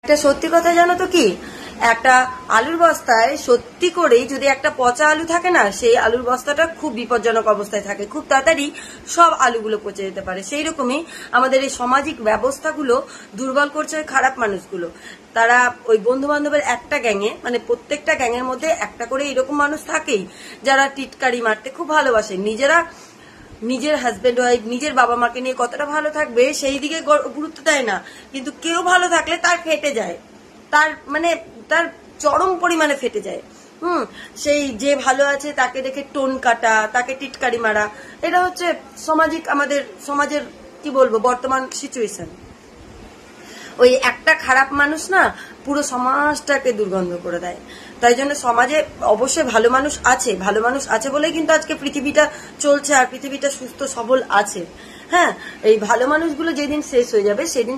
একটা সত্যি কথা জানো তো কি, একটা আলুর বস্তায় সত্যি করেই যদি একটা পচা আলু থাকে না, সেই আলুর বস্তাটা খুব বিপজ্জনক অবস্থায় থাকে, খুব তাড়াতাড়ি সব আলুগুলো পচে যেতে পারে। সেই রকমই আমাদের এই সামাজিক ব্যবস্থাগুলো দুর্বল করছে ওই খারাপ মানুষগুলো। তারা ওই বন্ধু বান্ধবের একটা গ্যাংয়ে, মানে প্রত্যেকটা গ্যাংয়ের মধ্যে একটা করে এরকম মানুষ থাকেই যারা টিটকারি মারতে খুব ভালোবাসে। নিজের হাজবেন্ড ওয়াইফ, নিজের বাবা মাকে নিয়ে কতটা ভালো থাকবে সেই দিকে গুরুত্ব দেয় না, কিন্তু কেউ ভালো থাকলে তার ফেটে যায়, তার চরম পরিমাণে ফেটে যায়। সেই যে ভালো আছে তাকে দেখে টোন কাটা, তাকে টিটকারি মারা, এটা হচ্ছে আমাদের সমাজের কি বলবো বর্তমান সিচুয়েশন। ওই একটা খারাপ মানুষ না পুরো সমাজটাকে দুর্গন্ধ করে দেয়। তাই জন্য সমাজে অবশ্যই ভালো মানুষ আছে বলেই কিন্তু আজকে পৃথিবীটা চলছে আর পৃথিবীটা সুস্থ সবল আছে। হ্যাঁ, এই ভালো মানুষগুলো যেদিন শেষ হয়ে যাবে সেদিন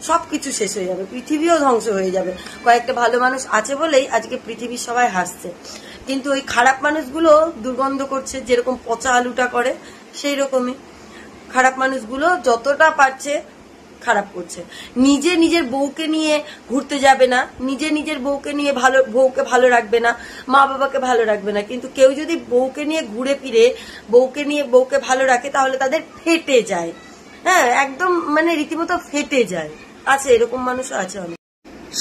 সবকিছু শেষ হয়ে যাবে, পৃথিবীও ধ্বংস হয়ে যাবে। কয়েকটা ভালো মানুষ আছে বলেই আজকে পৃথিবীর সবাই হাসছে, কিন্তু ওই খারাপ মানুষগুলো দুর্গন্ধ করছে, যেরকম পচা আলুটা করে সেই রকমই খারাপ মানুষগুলো যতটা পারছে খারাপ করছে। নিজের বউকে নিয়ে ঘুরতে যাবে না, নিজের বউকে নিয়ে বউকে ভালো রাখবে না, মা বাবাকে ভালো রাখবে না, কিন্তু কেউ যদি বউকে নিয়ে ঘুরে ফিরে বউকে ভালো রাখে তাহলে তাদের ফেটে যায়। হ্যাঁ, একদম রীতিমতো ফেটে যায়। আছে এরকম মানুষ আছে অনেক।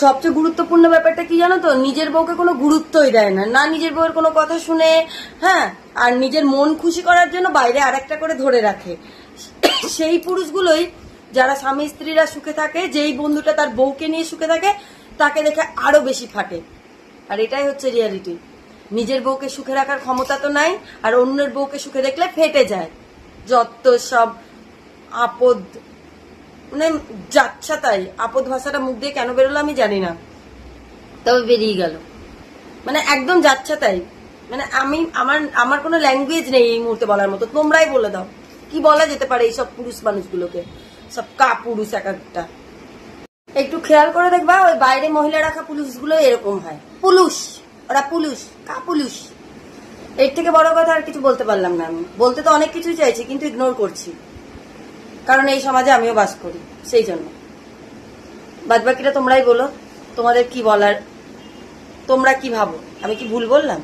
সবচেয়ে গুরুত্বপূর্ণ ব্যাপারটা কি জানো তো, নিজের বউকে কোনো গুরুত্বই দেয় না নিজের বউয়ের কোনো কথা শুনে। হ্যাঁ, আর নিজের মন খুশি করার জন্য বাইরে আরেকটা করে ধরে রাখে। সেই পুরুষগুলোই যারা স্বামী স্ত্রীরা সুখে থাকে, যেই বন্ধুটা তার বউকে নিয়ে সুখে থাকে তাকে দেখে আরো বেশি ফাটে। আর এটাই হচ্ছে রিয়ালিটি। নিজের বউকে সুখে রাখার ক্ষমতা তো নাই, আর অন্যের বউকে সুখে দেখলে ফেটে যায়। যত সব আপদ, যাচ্ছা তাই। আপদ ভাষাটা মুখ দিয়ে কেন বেরোলো আমি জানি না, তবে বেরিয়ে গেল। একদম যাচ্ছা তাই। আমার কোনো ল্যাঙ্গুয়েজ নেই এই মুহূর্তে বলার মতো। তোমরাই বলে দাও কি বলা যেতে পারে এইসব পুরুষ মানুষগুলোকে, সব পুরুষ এক একটা। একটু খেয়াল করে দেখবা, ওই বাইরে মহিলা রাখা পুলিশগুলো এরকম হয়। ওরা পুলিশ। এর থেকে বড় কথা আর কিছু বলতে পারলাম না। আমি বলতে তো অনেক কিছুই চাইছি, কিন্তু ইগনোর করছি, কারণ এই সমাজে আমিও বাস করি, সেই জন্য। বাদবাকিটা তোমরাই বলো, তোমাদের কি বলার, তোমরা কি ভাবো, আমি কি ভুল বললাম?